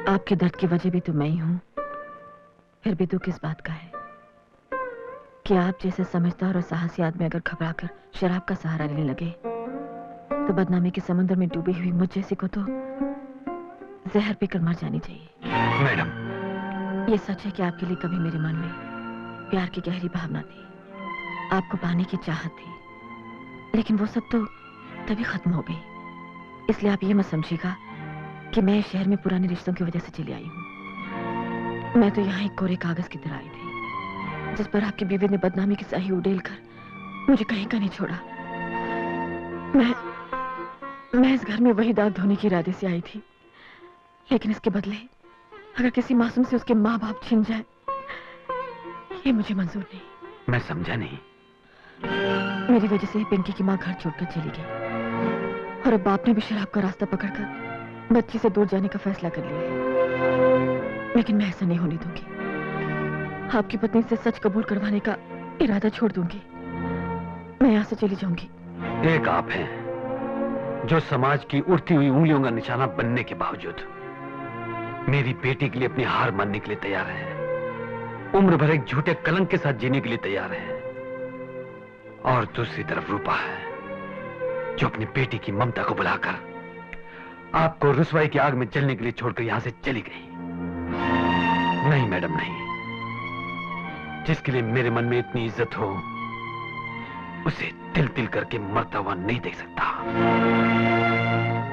आपके दर्द की वजह भी तो मैं ही हूं। फिर भी दुख किस बात का है कि आप जैसे समझदार और साहसी आदमी अगर घबराकर शराब का सहारा लेने लगे तो बदनामी के समुद्र में डूबी हुई मुझ जैसी को तो जहर पीकर मर जानी चाहिए। मैडम, ये सच है कि आपके लिए कभी मेरे मन में प्यार की गहरी भावना थी, आपको पाने की चाहत थी, लेकिन वो सब तो तभी खत्म हो गई। इसलिए आप ये मत समझिएगा कि मैं इस शहर में पुराने रिश्तों की वजह से चली आई हूँ। मैं तो यहाँ एक कोरे कागज की तरह आई थी जिस पर आपकी बीवी ने बदनामी की स्याही उड़ेल कर मुझे कहीं का नहीं छोड़ा। मैं इस घर में वही दाग धोने के इरादे से आई थी, लेकिन इसके बदले अगर किसी मासूम से उसके माँ बाप छिन जाए, ये मुझे मंजूर नहीं। मैं समझा नहीं। मेरी वजह से ही पिंकी की माँ घर छोड़कर चली गई और अब बाप ने भी शराब का रास्ता पकड़कर बच्ची से दूर जाने का फैसला कर लिया है। लेकिन मैं ऐसा नहीं होने दूंगी। आपकी पत्नी से सच कबूल करवाने का इरादा छोड़ दूंगी। मैं यहाँ से चली जाऊंगी। एक आप हैं जो समाज की उड़ती हुई उंगलियों का निशाना बनने के बावजूद मेरी बेटी के लिए अपनी हार मानने के लिए तैयार हैं, उम्र भर एक झूठे कलंक के साथ जीने के लिए तैयार हैं। और दूसरी तरफ रूपा है जो अपनी बेटी की ममता को बुलाकर आपको रुसवाई की आग में जलने के लिए छोड़कर यहां से चली गई। नहीं मैडम, नहीं। जिसके लिए मेरे मन में इतनी इज्जत हो उसे तिल तिल करके मरता हुआ नहीं देख सकता।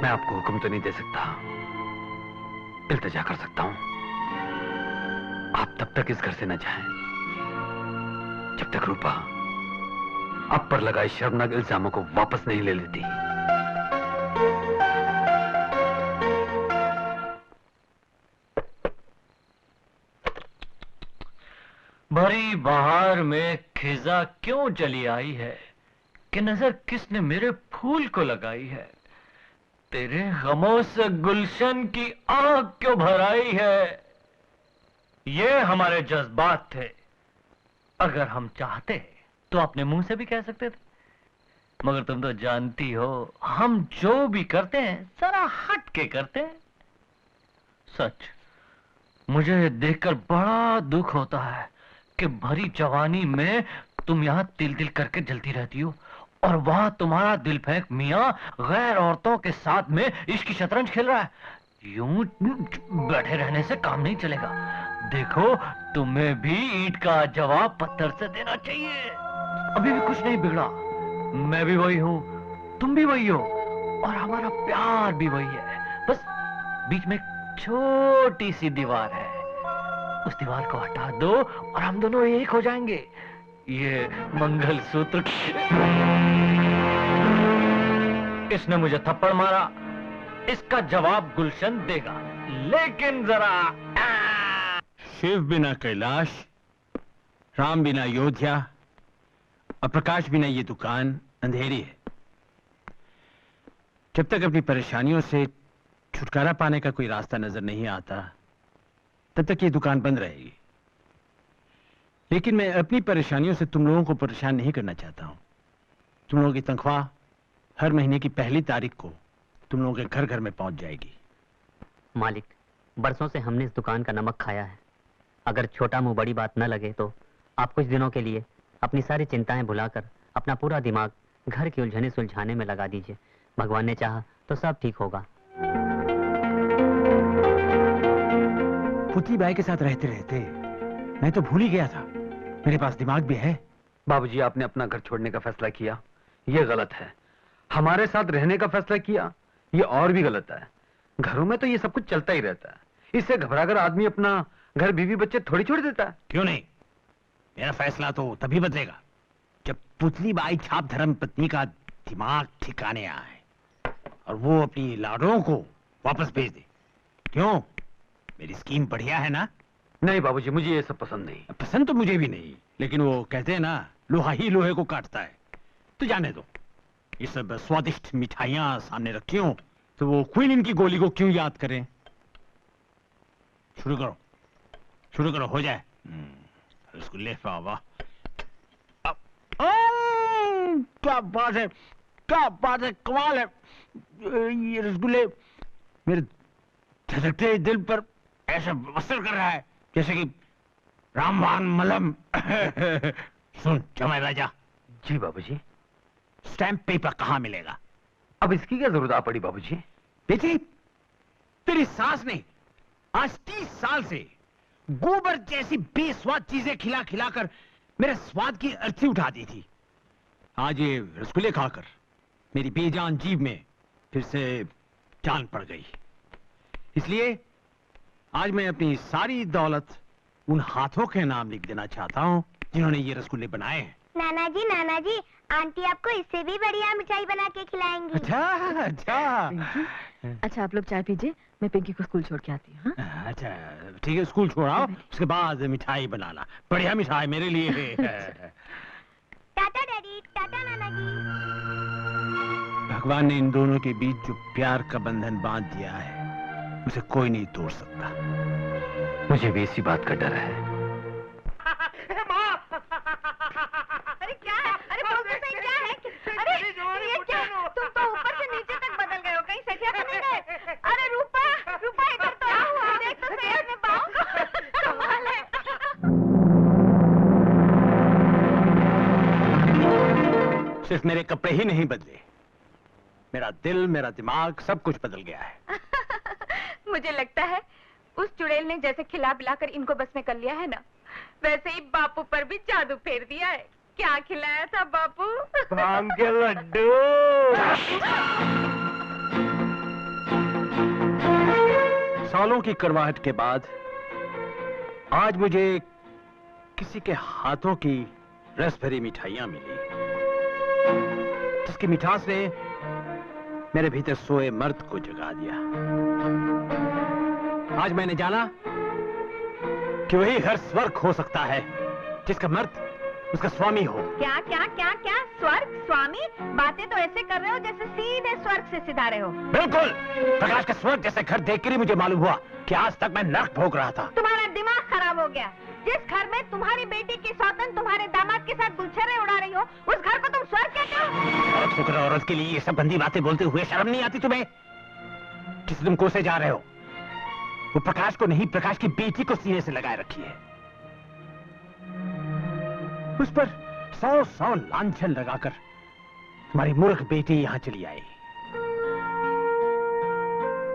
मैं आपको हुक्म तो नहीं दे सकता, इल्तिजा कर सकता हूं। आप तब तक इस घर से न जाएं जब तक रूपा आप पर लगाए शर्मनाक इल्जामों को वापस नहीं ले लेती। भरी बहार में खिजा क्यों चली आई है कि नजर किसने मेरे फूल को लगाई है। तेरे गमों से गुलशन की आग क्यों भर आई है। ये हमारे जज्बात थे। अगर हम चाहते तो अपने मुंह से भी कह सकते थे, मगर तुम तो जानती हो हम जो भी करते हैं जरा हट के करते हैं। सच, मुझे देखकर बड़ा दुख होता है कि भरी जवानी में तुम यहां तिल तिल करके जलती रहती हो और वहां तुम्हारा दिल फेंक मियां गैर औरतों के साथ में इश्क की शतरंज खेल रहा है। यूं बैठे रहने से काम नहीं चलेगा। देखो, तुम्हें भी ईंट का जवाब पत्थर से देना चाहिए। अभी भी कुछ नहीं बिगड़ा। मैं भी वही हूं, तुम भी वही हो और हमारा प्यार भी वही है। बस बीच में एक छोटी सी दीवार है, उस दीवार को हटा दो और हम दोनों एक हो जाएंगे। ये मंगलसूत्र। इसने मुझे थप्पड़ मारा, इसका जवाब गुलशन देगा, लेकिन जरा। शिव बिना कैलाश, राम बिना अयोध्या और प्रकाश बिना ये दुकान अंधेरी है। जब तक अपनी परेशानियों से छुटकारा पाने का कोई रास्ता नजर नहीं आता तब तक ये दुकान बंद रहेगी। लेकिन मैं अपनी परेशानियों से तुम लोगों को परेशान नहीं करना चाहता हूं। तुम लोगों की तनख्वाह हर महीने की पहली तारीख को तुम लोगों के घर घर में पहुंच जाएगी। मालिक, बरसों से हमने इस दुकान का नमक खाया है। अगर छोटा मुंह बड़ी बात न लगे तो आप कुछ दिनों के लिए अपनी सारी चिंताएं भुलाकर अपना पूरा दिमाग घर की उलझने सुलझाने में लगा दीजिए। भगवान ने चाहा तो सब ठीक होगा। पुतली बाई के साथ रहते रहते मैं तो भूल ही गया था मेरे पास दिमाग भी है। बाबूजी, आपने अपना घर छोड़ने का फैसला किया, यह गलत है। हमारे साथ रहने का फैसला किया, यह और भी गलत है। घरों में तो ये सब कुछ चलता ही रहता है। इससे घबराकर आदमी अपना घर बीवी बच्चे थोड़ी छोड़ देता है। क्यों नहीं? मेरा फैसला तो तभी बदलेगा जब पुतली बाई छाप धर्म पत्नी का दिमाग ठिकाने आए और वो अपनी लाडों को वापस भेज दे। क्यों? मेरी स्कीम बढ़िया है ना? नहीं बाबूजी, मुझे ये सब पसंद नहीं। पसंद तो मुझे भी नहीं, लेकिन वो कहते हैं ना, लोहा ही लोहे को काटता है। तो जाने दो। ये सब स्वादिष्ट मिठाइयां सामने रखी हो तो वो क्वीन की गोली को क्यों याद करें? शुरू करो, शुरू करो, हो जाए। रसगुल्ले, वाह। क्या बात है, क्या बात है, कमाल है। ये रसगुल्ले मेरे धड़कते दिल पर ऐसे वस्त्र कर रहा है जैसे कि रामवान मलम। सुन जमाई राजा। जी बाबूजी। स्टैम्प पेपर कहाँ मिलेगा? अब इसकी क्या जरूरत आ पड़ी बाबूजी? बेटी, तेरी सास ने आज 30 साल से गोबर जैसी बेस्वाद चीजें खिला खिलाकर मेरे स्वाद की अर्थी उठा दी थी। आज ये रसगुल्ले खाकर मेरी बेजान जीभ में फिर से जान पड़ गई। इसलिए आज मैं अपनी सारी दौलत उन हाथों के नाम लिख देना चाहता हूं जिन्होंने ये रसगुल्ले बनाए हैं। नाना जी, आंटी आपको इससे भी बढ़िया मिठाई बना के खिलाएंगी। अच्छा आप लोग चाय पीजिए, मैं पिंकी को स्कूल छोड़ के आती हूँ। हाँ? अच्छा ठीक है, स्कूल छोड़ाओ, उसके बाद मिठाई बनाना, बढ़िया मिठाई मेरे लिए। टाटा डैडी, टाटा नाना जी। भगवान ने इन दोनों के बीच जो प्यार का बंधन बांध दिया है उसे कोई नहीं तोड़ सकता। मुझे भी इसी बात का डर है। अरे क्या है? अरे बोल तो सही, क्या है? अरे ये क्या? तुम तो ऊपर से नीचे तक बदल गए हो, कहीं सखिया तो नहीं गए? अरे रूपा, रूपा इधर तो आओ, देख तो सही अपने पाँव को। कमाल है। सिर्फ मेरे कपड़े ही नहीं बदले, मेरा दिल, मेरा दिमाग, सब कुछ बदल गया है। मुझे लगता है उस चुड़ैल ने जैसे खिला पिलाकर इनको बस में कर लिया है ना, वैसे ही बापू पर भी जादू फेर दिया है। क्या खिलाया था बापू? भांग के लड्डू। सालों की करवाहट के बाद आज मुझे किसी के हाथों की रस भरी मिठाइयां मिली, जिसकी मिठास ने मेरे भीतर सोए मर्द को जगा दिया। आज मैंने जाना कि वही हर स्वर्ग हो सकता है जिसका मर्द उसका स्वामी हो। क्या क्या क्या क्या? स्वर्ग, स्वामी? बातें तो ऐसे कर रहे हो जैसे सीधे स्वर्ग से सिधारे हो। बिल्कुल, प्रकाश का स्वर्ग जैसे घर देखकर ही मुझे मालूम हुआ कि आज तक मैं नर्क भोग रहा था। तुम्हारा दिमाग खराब हो गया। जिस घर में तुम्हारी बेटी की सौतन तुम्हारे दामाद के साथ गुलछर्रे उड़ा रही हो, उस घर को तुम स्वर्ग कहते हो? औरत होकर औरत के लिए ये सब गंदी बातें बोलते हुए शर्म नहीं आती तुम्हें? जिसे तुम कोसे जा रहे हो वो प्रकाश को नहीं, प्रकाश की बेटी को सीने से लगाए रखी है। उस पर 100 लांछन लगाकर तुम्हारी मूर्ख बेटी यहां चली आई।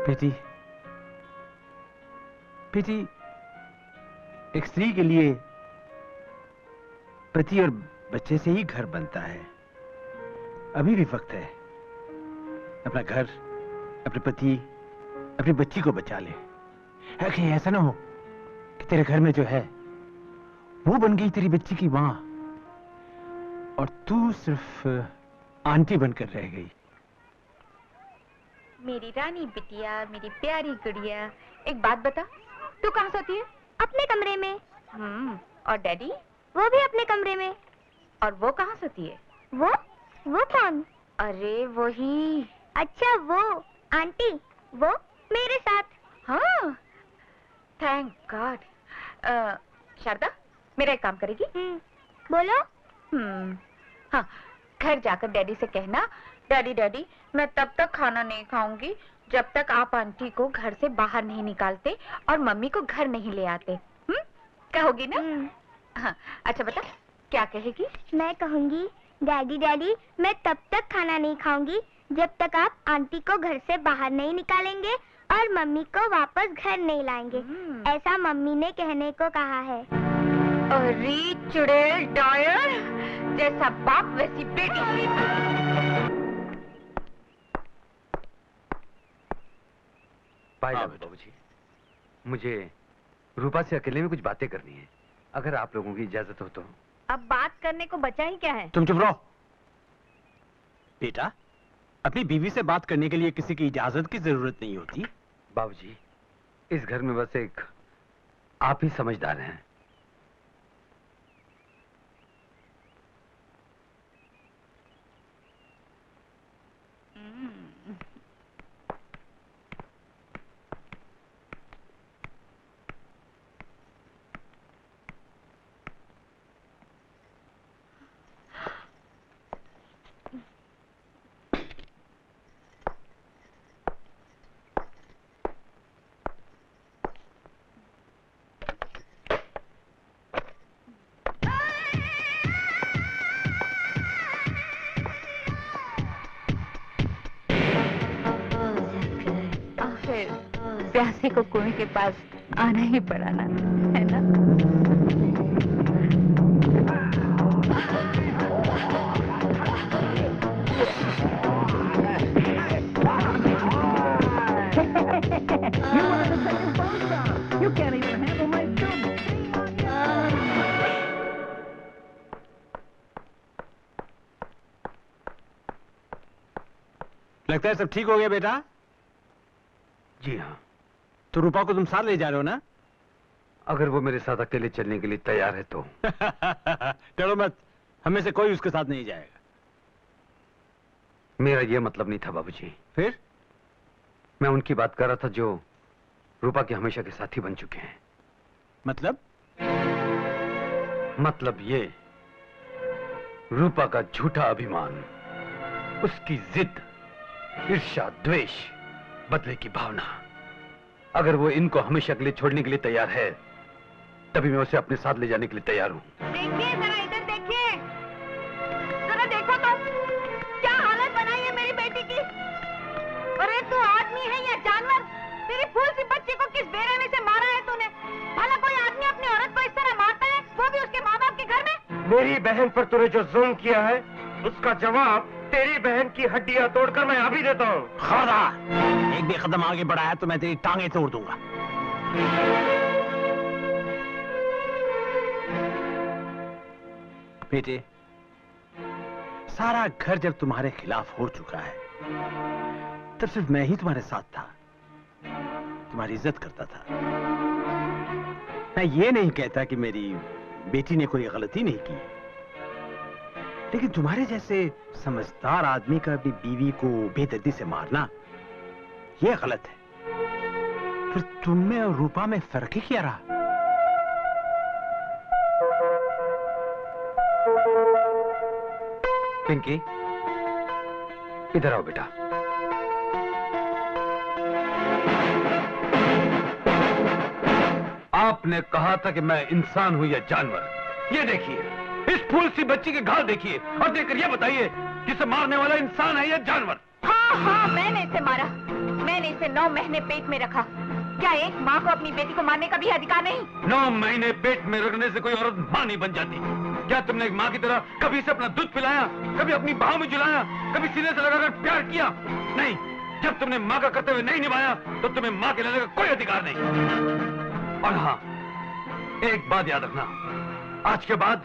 बेटी, बेटी, एक स्त्री के लिए पति और बच्चे से ही घर बनता है। अभी भी वक्त है, अपना घर, अपने पति, अपनी बच्ची को बचा ले। है कि ऐसा ना हो कि तेरे घर में जो है वो बन गई तेरी बच्ची की मां और तू सिर्फ आंटी बनकर रह गई। मेरी रानी बिटिया, मेरी प्यारी गुड़िया, एक बात बता, तू कहाँ सोती है? अपने कमरे में। और डैडी? वो भी अपने कमरे में। और वो कहाँ सोती है? वो कौन? अरे वही। अच्छा वो आंटी, वो मेरे साथ। हाँ, थैंक गॉड। शारदा, मेरा एक काम करेगी? बोलो। हाँ, घर जाकर डैडी से कहना, डैडी डैडी मैं तब तक खाना नहीं खाऊंगी जब तक आप आंटी को घर से बाहर नहीं निकालते और मम्मी को घर नहीं ले आते। कहोगी ना? हाँ, अच्छा बता क्या कहेगी? मैं कहूंगी, डैडी डैडी मैं तब तक खाना नहीं खाऊंगी जब तक आप आंटी को घर से बाहर नहीं निकालेंगे और मम्मी को वापस घर नहीं लाएंगे। ऐसा मम्मी ने कहने को कहा है। अरे चुड़ैल डायर, जैसा बाप वैसी बेटी। बाबूजी, मुझे रूपा से अकेले में कुछ बातें करनी है, अगर आप लोगों की इजाजत हो तो। अब बात करने को बचा ही क्या है? तुम चुप रहो। बेटा, अपनी बीवी से बात करने के लिए किसी की इजाजत की जरूरत नहीं होती। बाबूजी, इस घर में बस एक आप ही समझदार हैं। प्यासे को कुएं के पास आना ही पड़ा ना, है ना? You can't even handle my film. लगता है सब ठीक हो गया बेटा? जी हाँ। तो रूपा को तुम साथ ले जा रहे हो ना? अगर वो मेरे साथ अकेले चलने के लिए तैयार है तो। डरो मत, हमें से कोई उसके साथ नहीं जाएगा। मेरा ये मतलब नहीं था बाबूजी। फिर? मैं उनकी बात कर रहा था जो रूपा के हमेशा के साथी बन चुके हैं। मतलब? मतलब ये, रूपा का झूठा अभिमान, उसकी जिद, ईर्ष्या, द्वेष, बदले की भावना, अगर वो इनको हमेशा के लिए छोड़ने के लिए तैयार है, तभी मैं उसे अपने साथ ले जाने के लिए तैयार हूँ। देखिए जरा इधर देखिए, जरा देखो तो क्या हालत बनाई है मेरी बेटी की। अरे तू आदमी है या जानवर? तेरी फूल सी बच्ची को किस बेरहमी से मारा है तूने? भला कोई आदमी अपनी औरत को इस तरह मारता है, वो भी उसके माँ बाप के घर में? मेरी बहन पर तूने जो जुल्म किया है, उसका जवाब तेरी बहन की हड्डियां तोड़कर मैं अभी देता हूँ। खबरदार, एक भी कदम आगे बढ़ाया तो मैं तेरी टांगे तोड़ दूंगा। बेटे, सारा घर जब तुम्हारे खिलाफ हो चुका है, तब सिर्फ मैं ही तुम्हारे साथ था, तुम्हारी इज्जत करता था। मैं ये नहीं कहता कि मेरी बेटी ने कोई गलती नहीं की, लेकिन तुम्हारे जैसे समझदार आदमी का अपनी बीवी को बेदर्दी से मारना, यह गलत है। फिर तुम में और रूपा में फर्क ही क्या रहा? पिंकी, इधर आओ बेटा। आपने कहा था कि मैं इंसान हूं या जानवर। ये देखिए, इस फूल सी बच्ची के घाव देखिए, और देखकर ये बताइए कि इसे मारने वाला इंसान है या जानवर। हाँ हाँ, मैंने इसे मारा। मैंने इसे 9 महीने पेट में रखा। क्या एक माँ को अपनी बेटी को मारने का भी अधिकार नहीं? 9 महीने पेट में रखने से कोई औरत मां नहीं बन जाती। क्या तुमने एक माँ की तरह कभी इसे अपना दूध पिलाया, कभी अपनी बाहों में झुलाया, कभी सीने से लगाकर प्यार किया? नहीं। जब तुमने माँ का कर्तव्य नहीं निभाया, तो तुम्हें माँ के लेने का कोई अधिकार नहीं। और हाँ, एक बात याद रखना, आज के बाद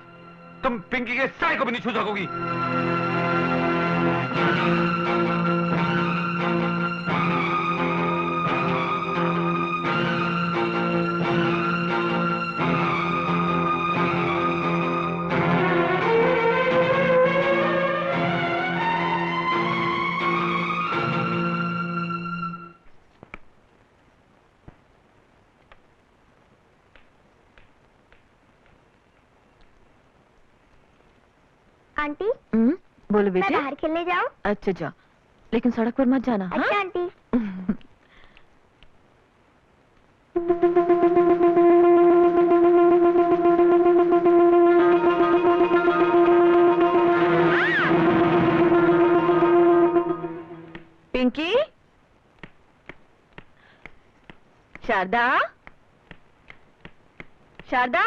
तुम पिंकी के साए को भी नहीं छू सकोगी। आंटी, बोलो बेटे। मैं बाहर खेलने जाऊं? अच्छा जा, लेकिन सड़क पर मत जाना। अच्छा हाँ? आंटी। पिंकी, शारदा, शारदा।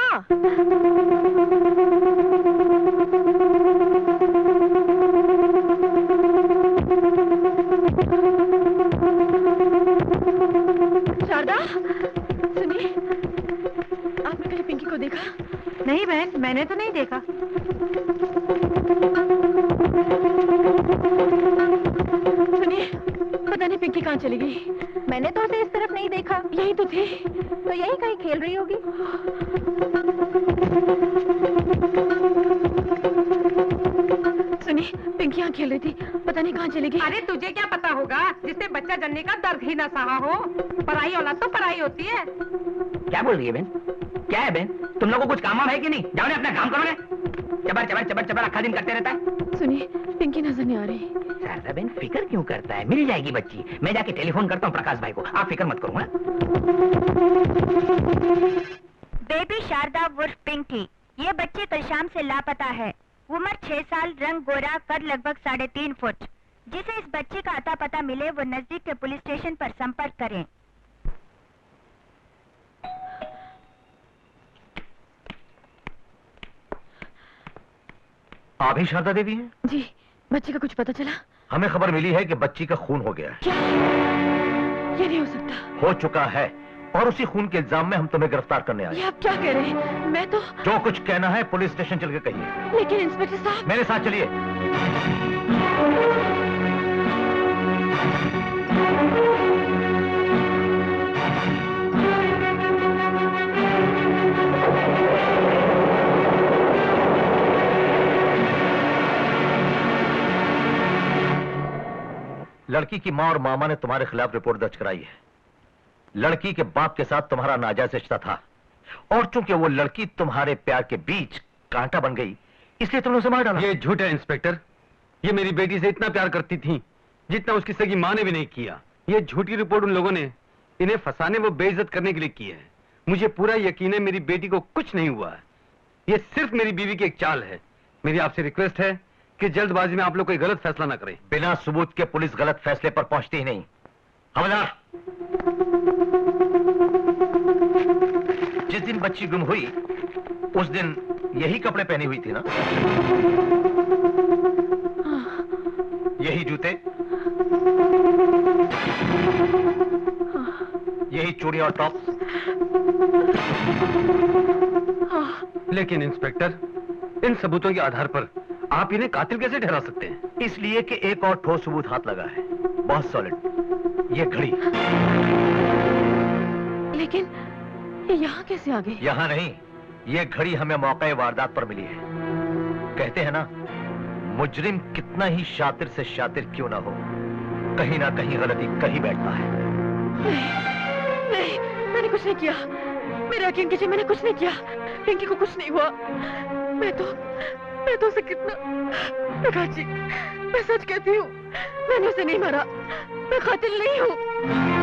शारदा, सुनिए, आपने कहीं पिंकी को देखा? नहीं बहन, मैंने तो नहीं देखा। सुनिए, पता नहीं पिंकी कहाँ चली गई। मैंने तो उसे इस तरफ नहीं देखा। यही तो थी। तो यही कहीं खेल रही होगी। सुनिए, पिंकी यहाँ खेल रही थी, पता नहीं कहाँ चली गई। अरे तुझे क्या पता होगा, जिससे बच्चा जनने का दर्द ही ना सहा हो। पराई औलाद तो पराई होती है। क्या बोल रही है बहन? क्या है बहन, तुम लोगों को कुछ काम है कि नहीं? जाओ ने अपना काम करो ने। चबर चबर चबर चबर आखा दिन करते रहता है। सुनिए, पिंकी नजर नहीं आ रही। शारदा बहन फिक्र क्यों करता है? मिल जाएगी बच्ची। मैं जाके टेलीफोन करता हूँ प्रकाश भाई को, आप फिक्र मत करो। बेबी शारदा उर्फ पिंकी, ये बच्ची कल शाम से लापता है। उम्र 6 साल, रंग गोरा, कद लगभग 3.5 फुट। जिसे इस बच्ची का अता पता मिले वो नजदीक के पुलिस स्टेशन पर संपर्क करें। आप ही शारदा देवी हैं? जी, बच्चे का कुछ पता चला? हमें खबर मिली है कि बच्ची का खून हो गया है। क्या? ये नहीं हो सकता। हो चुका है, और उसी खून के इल्जाम में हम तुम्हें गिरफ्तार करने आए। ये आप क्या कह रहे हैं? मैं तो... जो कुछ कहना है पुलिस स्टेशन चल के कहिए। लेकिन इंस्पेक्टर साहब... मेरे साथ चलिए। लड़की की मां और मामा ने तुम्हारे खिलाफ रिपोर्ट दर्ज कराई है। लड़की के बाप के साथ तुम्हारा नाजायज रिश्ता था, और चूंकि वो लड़की तुम्हारे प्यार के बीच कांटा बन गई, इसलिए तुमने उसे मार डाला। ये झूठ है इंस्पेक्टर। ये मेरी बेटी से इतना प्यार करती थी जितना उसकी सगी मां ने भी नहीं किया। ये झूठी रिपोर्ट उन लोगों ने इन्हें फंसाने व बेइज्जत करने के लिए की है। मुझे पूरा यकीन है मेरी बेटी को कुछ नहीं हुआ है। ये सिर्फ मेरी बीवी की एक चाल है। मेरी आपसे रिक्वेस्ट है कि जल्दबाजी में आप लोग कोई गलत फैसला ना करें। बिना सबूत के पुलिस गलत फैसले पर पहुंचती ही नहीं। हवलदार, जिस दिन बच्ची गुम हुई उस दिन यही कपड़े पहनी हुई थी ना? यही जूते, यही चूड़ी और टॉप। लेकिन इंस्पेक्टर, इन सबूतों के आधार पर आप इन्हें कातिल कैसे ठहरा सकते हैं? इसलिए कि एक और ठोस सबूत हाथ लगा है, बहुत सॉलिड। ये घड़ी। लेकिन ये यहाँ कैसे आ गई? यहाँ नहीं, ये घड़ी हमें मौके वारदात पर मिली है। कहते हैं ना, मुजरिम कितना ही शातिर से शातिर क्यों ना हो, कहीं ना कहीं गलती कहीं बैठता है। नहीं, मैंने कुछ नहीं किया। मेरा यकीन कीजिए, मैंने कुछ नहीं किया। पिंकी को कुछ नहीं हुआ। मैं तो उसे कितना... प्रकाश जी, मैं सच कहती हूँ, मैंने उसे नहीं मारा। मैं कातिल नहीं हूँ।